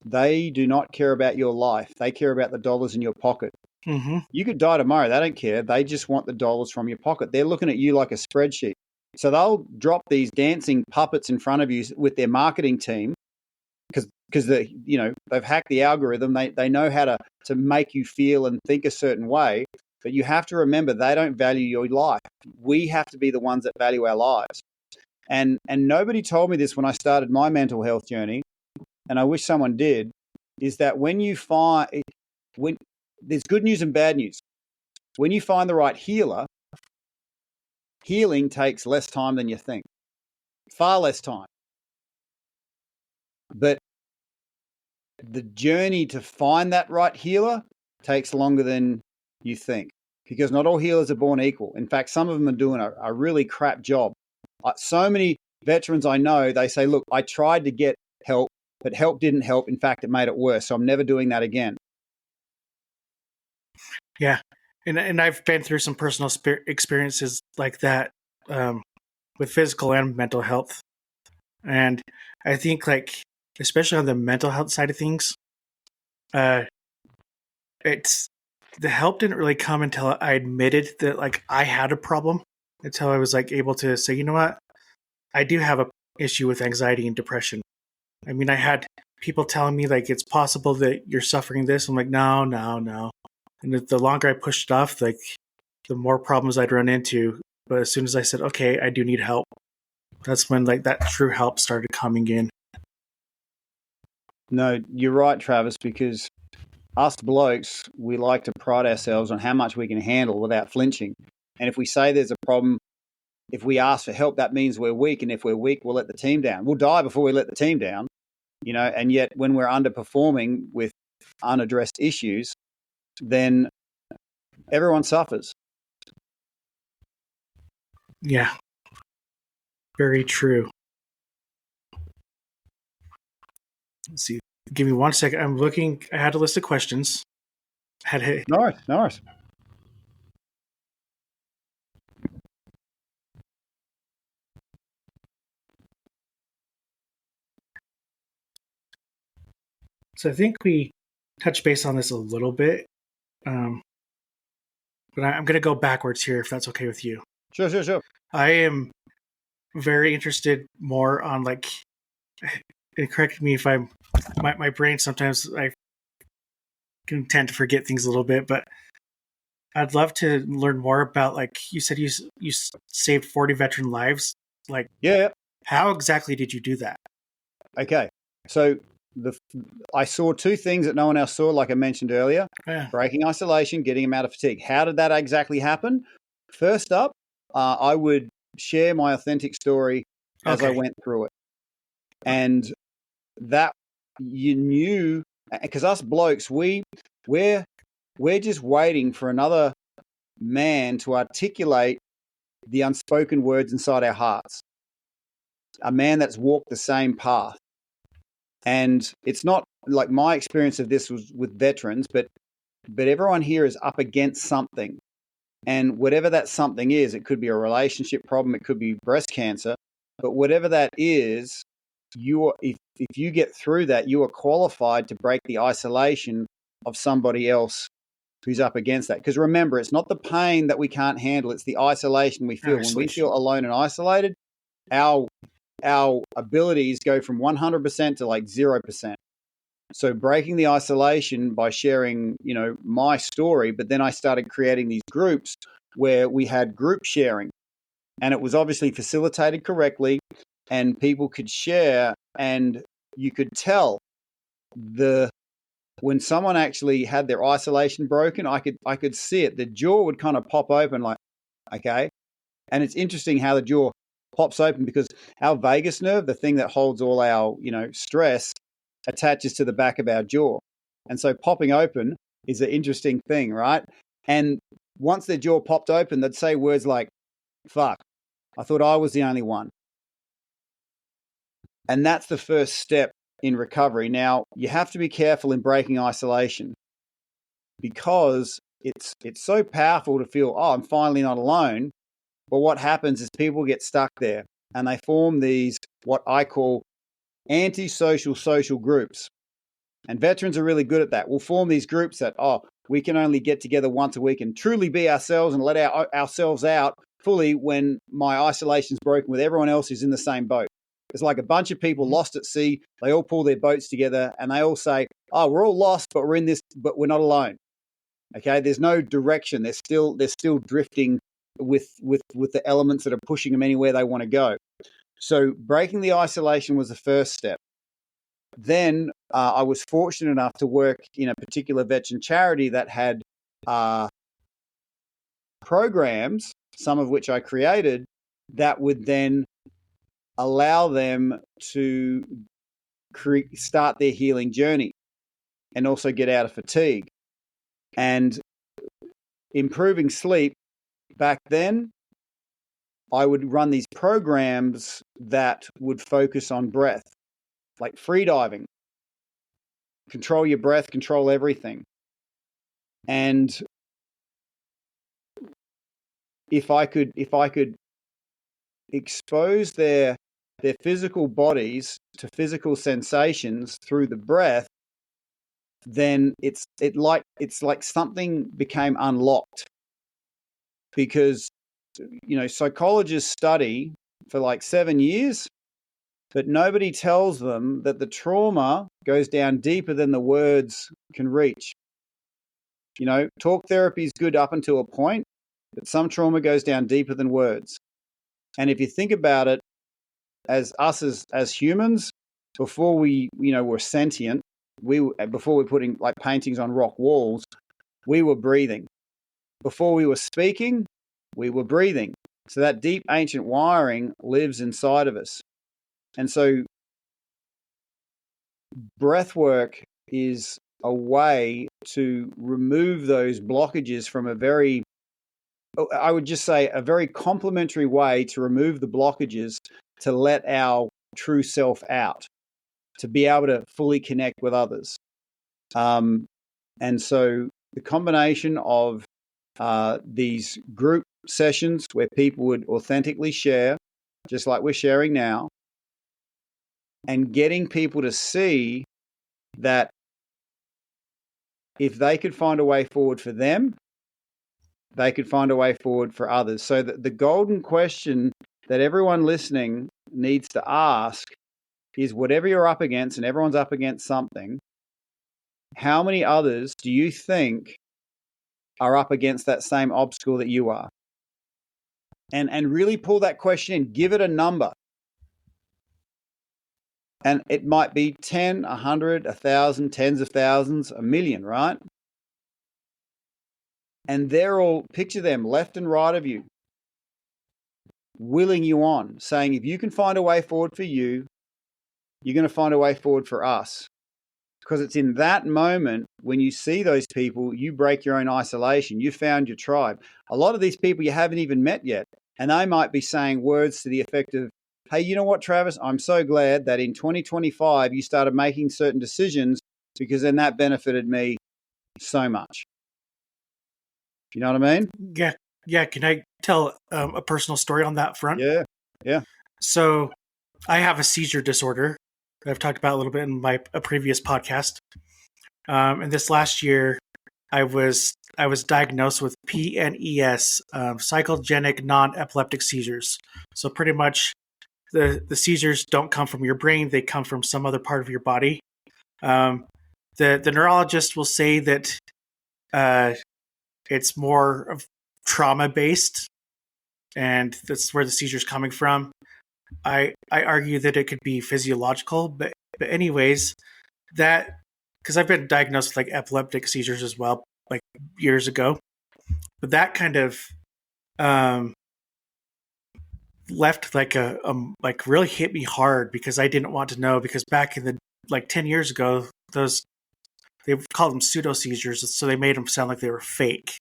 they do not care about your life. They care about the dollars in your pocket. Mm-hmm. You could die tomorrow. They don't care. They just want the dollars from your pocket. They're looking at you like a spreadsheet. So they'll drop these dancing puppets in front of you with their marketing team because they've hacked the algorithm. They know how to make you feel and think a certain way. But you have to remember, they don't value your life. We have to be the ones that value our lives. And nobody told me this when I started my mental health journey, and I wish someone did, is that when there's good news and bad news. When you find the right healer, healing takes less time than you think. Far less time. But the journey to find that right healer takes longer than you think, because not all healers are born equal. In fact, some of them are doing a really crap job. So many veterans I know, they say, look, I tried to get help, but help didn't help. In fact, it made it worse. So I'm never doing that again. Yeah, and I've been through some personal experiences like that, with physical and mental health, and I think especially on the mental health side of things, it's the help didn't really come until I admitted that I had a problem, until I was able to say, you know what, I do have a issue with anxiety and depression. I mean, I had people telling me it's possible that you're suffering this. I'm like, no. And the longer I pushed it off, the more problems I'd run into. But as soon as I said, okay, I do need help, that's when that true help started coming in. No, you're right, Travis, because us blokes, we like to pride ourselves on how much we can handle without flinching. And if we say there's a problem, if we ask for help, that means we're weak. And if we're weak, we'll let the team down. We'll die before we let the team down, and yet when we're underperforming with unaddressed issues, then everyone suffers. Yeah, very true. Let's see. Give me 1 second. I'm looking. I had a list of questions. No worries. So I think we touched base on this a little bit, but I'm going to go backwards here if that's okay with you. Sure. I am very interested more on and correct me if my brain sometimes I can tend to forget things a little bit, but I'd love to learn more about you said you saved 40 veteran lives. Yeah. How exactly did you do that? Okay. So I saw two things that no one else saw, like I mentioned earlier. Yeah. Breaking isolation, getting them out of fatigue. How did that exactly happen? First up, I would share my authentic story as I Okay. went through it. And that you knew, because us blokes, we're just waiting for another man to articulate the unspoken words inside our hearts. A man that's walked the same path. And it's not like my experience of this was with veterans, but everyone here is up against something. And whatever that something is, it could be a relationship problem, it could be breast cancer, but whatever that is, if you get through that, you are qualified to break the isolation of somebody else who's up against that. Because remember, it's not the pain that we can't handle, it's the isolation we feel. When we Isolation. feel alone and isolated, our abilities go from 100% to like 0%. So breaking the isolation by sharing, my story, but then I started creating these groups where we had group sharing, and it was obviously facilitated correctly, and people could share, and you could tell when someone actually had their isolation broken, I could see it. The jaw would kind of pop open, like, okay. And it's interesting how the jaw pops open because our vagus nerve, the thing that holds all our, stress, attaches to the back of our jaw. And so popping open is an interesting thing, right? And once their jaw popped open, they'd say words like, fuck, I thought I was the only one. And that's the first step in recovery. Now, you have to be careful in breaking isolation because it's so powerful to feel, oh, I'm finally not alone. But what happens is people get stuck there and they form these, what I call antisocial social groups. And veterans are really good at that. We'll form these groups that, we can only get together once a week and truly be ourselves and let ourselves out fully when my isolation's broken with everyone else who's in the same boat. It's like a bunch of people lost at sea. They all pull their boats together and they all say, we're all lost, but we're in this, but we're not alone. Okay, there's no direction. They're still drifting with the elements that are pushing them anywhere they want to go. So breaking the isolation was the first step. Then I was fortunate enough to work in a particular veteran charity that had programs, some of which I created, that would then allow them to start their healing journey and also get out of fatigue. And improving sleep, back then, I would run these programs that would focus on breath, like free diving. Control your breath, control everything. And if I could expose their physical bodies to physical sensations through the breath, then it's like something became unlocked. Because psychologists study for like 7 years, but nobody tells them that the trauma goes down deeper than the words can reach. Talk therapy is good up until a point, but some trauma goes down deeper than words. And if you think about it, as humans, before we were sentient, before we were putting like paintings on rock walls, we were breathing. Before we were speaking, we were breathing. So that deep ancient wiring lives inside of us. And so breath work is a way to remove those blockages from a very complementary way to remove the blockages to let our true self out, to be able to fully connect with others. And so the combination of these group sessions where people would authentically share, just like we're sharing now, and getting people to see that if they could find a way forward for them, they could find a way forward for others. So the golden question that everyone listening needs to ask is, whatever you're up against, and everyone's up against something, how many others do you think are up against that same obstacle that you are? And really pull that question in, give it a number. And it might be 10, 100, 1,000, tens of thousands, a million, right? And they're all, picture them left and right of you, willing you on, saying, if you can find a way forward for you, you're going to find a way forward for us. Because it's in that moment when you see those people, you break your own isolation. You found your tribe. A lot of these people you haven't even met yet. And they might be saying words to the effect of, hey, you know what, Travis? I'm so glad that in 2025 you started making certain decisions, because then that benefited me so much. You know what I mean? Yeah. Yeah. Can I tell a personal story on that front? Yeah. Yeah. So I have a seizure disorder that I've talked about a little bit in a previous podcast. And this last year, I was diagnosed with PNES, psychogenic non-epileptic seizures. So pretty much, the seizures don't come from your brain; they come from some other part of your body. The neurologist will say that it's more of trauma based, and that's where the seizure's coming from. I argue that it could be physiological, but anyways, that, because I've been diagnosed with like epileptic seizures as well, like years ago, but that kind of um, left like like really hit me hard, because I didn't want to know, because back in the like 10 years ago, those, they called them pseudo seizures, so they made them sound like they were fake.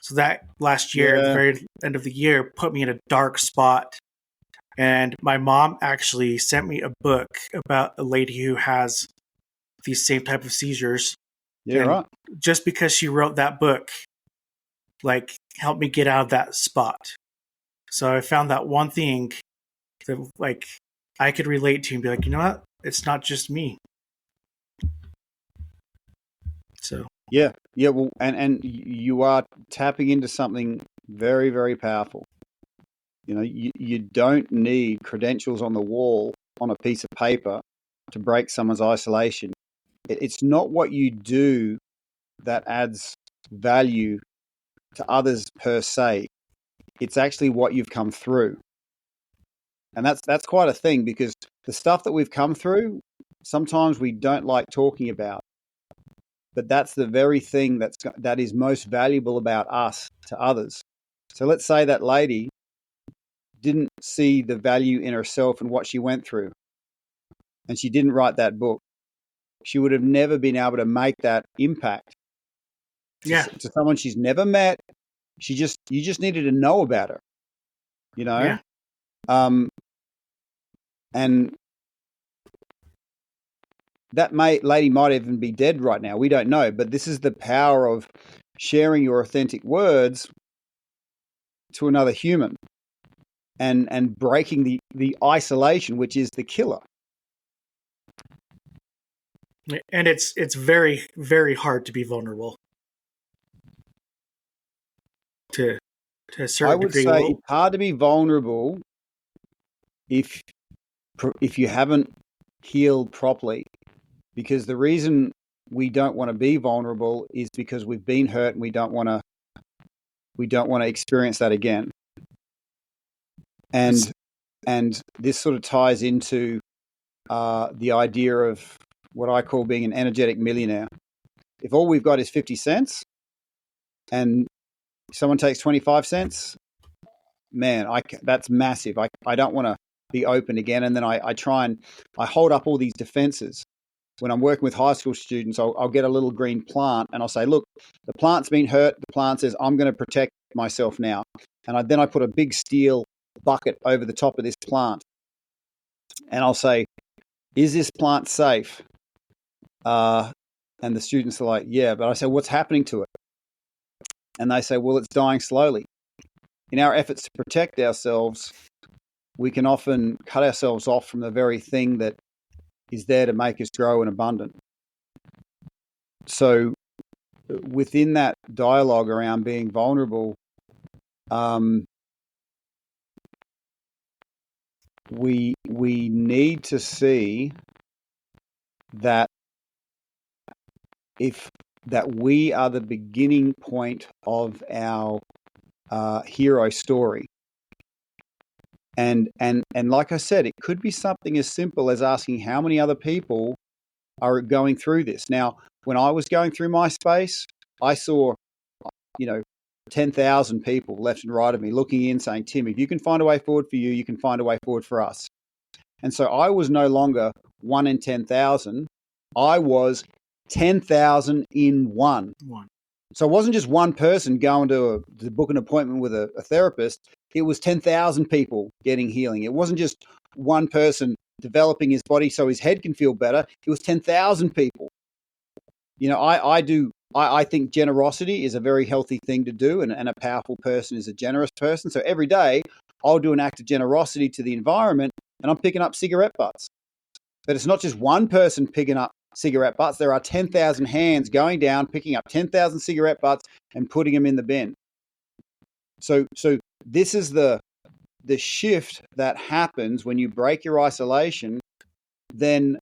So that last year, at the Yeah. very end of the year, put me in a dark spot. And my mom actually sent me a book about a lady who has these same type of seizures. Yeah. And Right. just because she wrote that book, like, helped me get out of that spot. So I found that one thing that, like, I could relate to and be like, you know what? It's not just me. So Yeah. Yeah. Well, and you are tapping into something very, very powerful. You know, you don't need credentials on the wall on a piece of paper to break someone's isolation. It's not what you do that adds value to others per se. It's actually what you've come through. And that's quite a thing, because the stuff that we've come through, sometimes we don't like talking about. But that's the very thing that is most valuable about us to others. So let's say that lady didn't see the value in herself and what she went through, and she didn't write that book. She would have never been able to make that impact yeah, to someone she's never met. You just needed to know about her, you know? yeah, Um, and that lady might even be dead right now. We don't know, but this is the power of sharing your authentic words to another human, and breaking the isolation, which is the killer. and it's very, very hard to be vulnerable to a I certain would degree. say Well, it's hard to be vulnerable if you haven't healed properly, because the reason we don't want to be vulnerable is because we've been hurt and we don't want to experience that again. And this sort of ties into the idea of what I call being an energetic millionaire. If all we've got is 50 cents and someone takes 25 cents, man, that's massive. I don't want to be open again. And then I try and I hold up all these defenses. When I'm working with high school students, I'll get a little green plant and I'll say, look, the plant's been hurt. The plant says, I'm going to protect myself now. And then I put a big steel bucket over the top of this plant. And I'll say, is this plant safe? And the students are like, yeah. But I say, what's happening to it? And they say, well, it's dying slowly. In our efforts to protect ourselves, we can often cut ourselves off from the very thing that is there to make us grow and abundant. So within that dialogue around being vulnerable, we need to see that we are the beginning point of our hero story. And like I said, it could be something as simple as asking how many other people are going through this. Now, when I was going through my space, I saw, 10,000 people left and right of me looking in saying, Tim, if you can find a way forward for you, you can find a way forward for us. And so I was no longer 1 in 10,000. I was 10,000 in one. So it wasn't just one person going to book an appointment with a therapist. It was 10,000 people getting healing. It wasn't just one person developing his body so his head can feel better. It was 10,000 people. I think generosity is a very healthy thing to do, and a powerful person is a generous person. So every day I'll do an act of generosity to the environment, and I'm picking up cigarette butts. But it's not just one person picking up cigarette butts. There are 10,000 hands going down, picking up 10,000 cigarette butts and putting them in the bin. So this is the shift that happens when you break your isolation. Then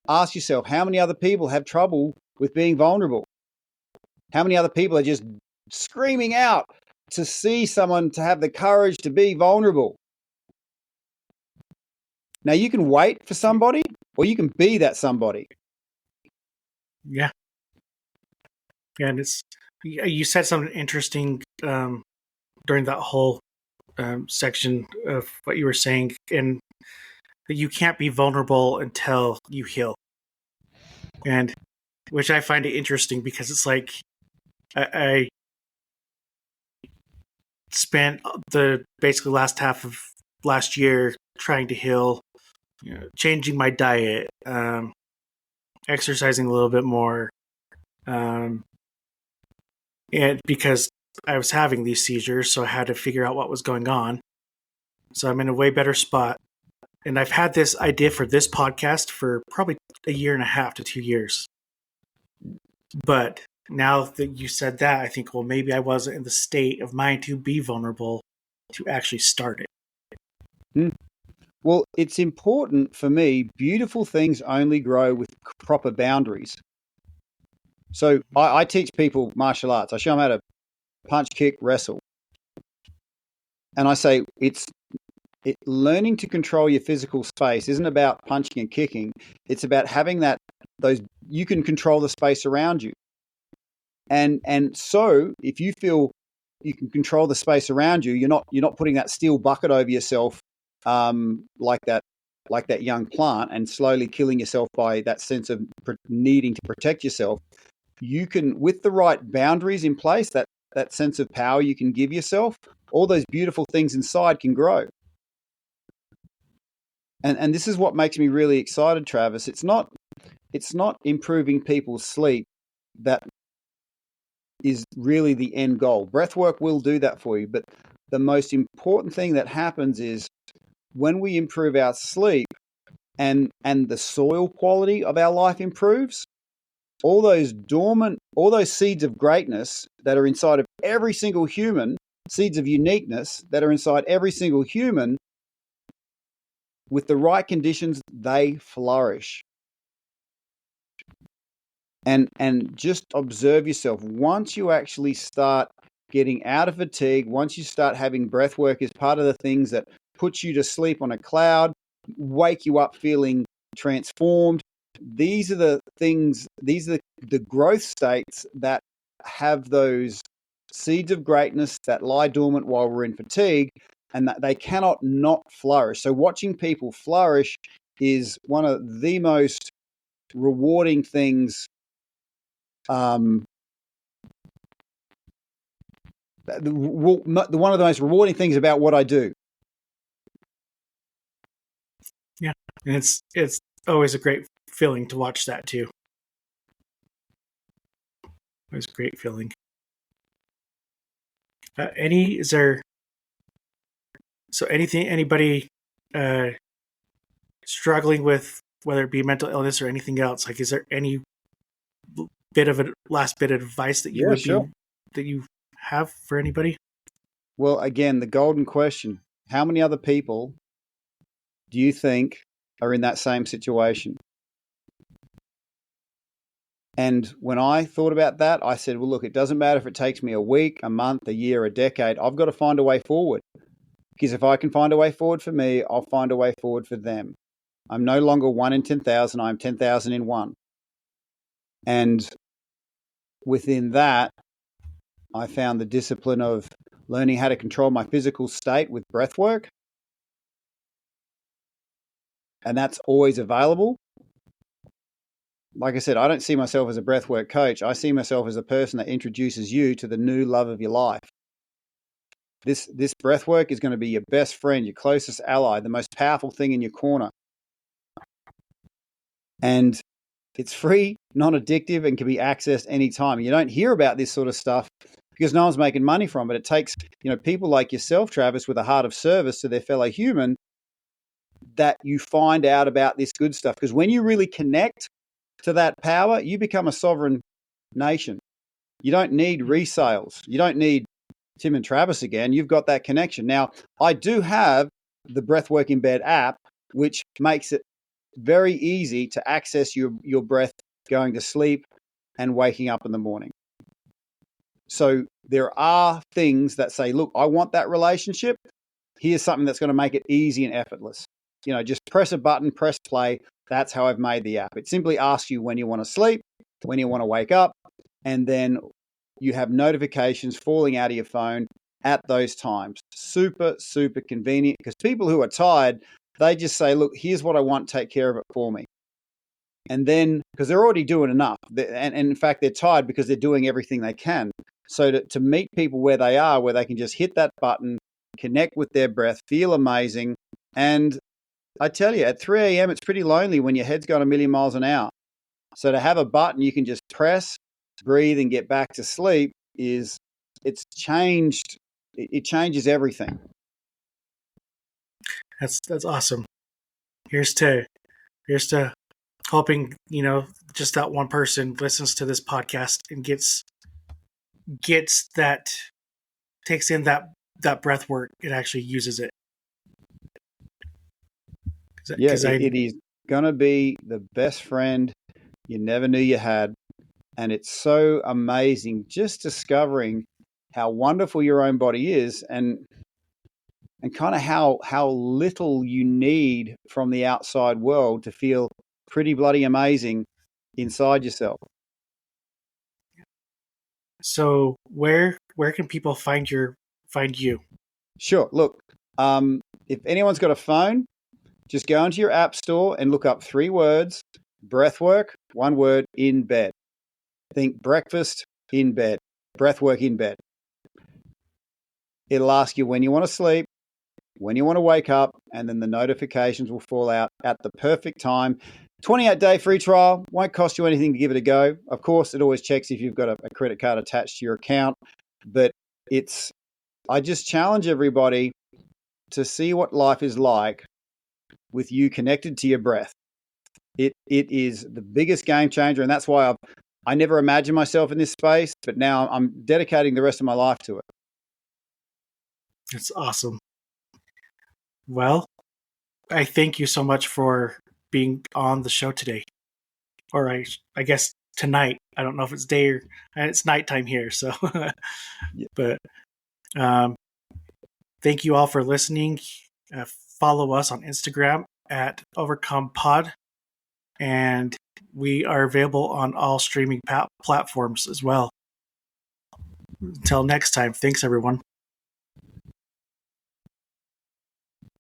ask yourself, how many other people have trouble with being vulnerable? How many other people are just screaming out to see someone to have the courage to be vulnerable? Now, you can wait for somebody, or you can be that somebody. Yeah. And you said something interesting during that whole section of what you were saying, and that you can't be vulnerable until you heal. And which I find it interesting, because it's like I spent the basically last half of last year trying to heal, changing my diet, exercising a little bit more, and because I was having these seizures, so I had to figure out what was going on. So I'm in a way better spot. And I've had this idea for this podcast for probably 1.5 to 2 years. But now that you said that, I think, well, maybe I wasn't in the state of mind to be vulnerable to actually start it. Well, it's important for me. Beautiful things only grow with proper boundaries. So I teach people martial arts. I show them how to punch, kick, wrestle. And I say learning to control your physical space isn't about punching and kicking. It's about having you can control the space around you. And so if you feel you can control the space around you, you're not putting that steel bucket over yourself like that young plant, and slowly killing yourself by that sense of needing to protect yourself. You can, with the right boundaries in place, that sense of power you can give yourself, all those beautiful things inside can grow. And this is what makes me really excited, Travis. It's not improving people's sleep that is really the end goal. Breathwork will do that for you, but the most important thing that happens is when we improve our sleep and the soil quality of our life improves, all those seeds of greatness that are inside of every single human, seeds of uniqueness that are inside every single human, with the right conditions, they flourish. And just observe yourself. Once you actually start getting out of fatigue, once you start having breath work as part of the things that put you to sleep on a cloud, wake you up feeling transformed, these are the things, these are the growth states that have those seeds of greatness that lie dormant while we're in fatigue, and that they cannot not flourish. So watching people flourish is one of the most rewarding things. One of the most rewarding things about what I do. Yeah, and it's always a great feeling to watch that too. Always a great feeling. Anybody struggling with, whether it be mental illness or anything else, like, is there any last bit of advice that you that you have for anybody? Well, again, the golden question: how many other people do you think are in that same situation? And when I thought about that, I said, well, look, it doesn't matter if it takes me a week, a month, a year, a decade. I've got to find a way forward. Because if I can find a way forward for me, I'll find a way forward for them. I'm no longer 1 in 10,000. I'm 10,000 in 1. And within that, I found the discipline of learning how to control my physical state with breath work. And that's always available. Like I said, I don't see myself as a breathwork coach. I see myself as a person that introduces you to the new love of your life. This breathwork is going to be your best friend, your closest ally, the most powerful thing in your corner. And it's free, non-addictive, and can be accessed anytime. You don't hear about this sort of stuff because no one's making money from it. It takes, people like yourself, Travis, with a heart of service to their fellow human, that you find out about this good stuff. Because when you really connect to that power, you become a sovereign nation. You don't need resales. You don't need Tim and Travis again. You've got that connection. Now, I do have the Breathwork in Bed app, which makes it very easy to access your breath going to sleep and waking up in the morning. So there are things that say, look, I want that relationship. Here's something that's going to make it easy and effortless. Just press a button, press play. That's how I've made the app. It simply asks you when you want to sleep, when you want to wake up, and then you have notifications falling out of your phone at those times. Super, super convenient, because people who are tired, they just say, look, here's what I want, take care of it for me. And then, because they're already doing enough, and in fact, they're tired because they're doing everything they can. So to meet people where they are, where they can just hit that button, connect with their breath, feel amazing. And I tell you, at 3 a.m., it's pretty lonely when your head's going a million miles an hour. So to have a button you can just press, breathe, and get back to sleep it's changed. It changes everything. That's awesome. Here's to hoping, just that one person listens to this podcast and gets that, takes in that breath work and actually uses it. It is going to be the best friend you never knew you had. And it's so amazing just discovering how wonderful your own body is, and kind of how little you need from the outside world to feel pretty bloody amazing inside yourself. So where can people find you? Sure. Look, if anyone's got a phone, just go into your app store and look up 3 words, breathwork, 1 word, in bed. Think breakfast in bed, breathwork in bed. It'll ask you when you want to sleep, when you want to wake up, and then the notifications will fall out at the perfect time. 28-day free trial, won't cost you anything to give it a go. Of course, it always checks if you've got a credit card attached to your account, but I just challenge everybody to see what life is like with you connected to your breath. It is the biggest game changer, and that's why I never imagined myself in this space, but now I'm dedicating the rest of my life to it. It's awesome. Well, I thank you so much for being on the show today. Or I guess tonight. I don't know if it's day or it's nighttime here. So, but thank you all for listening. Follow us on Instagram at OvercomePod, and we are available on all streaming platforms as well. Until next time, thanks everyone.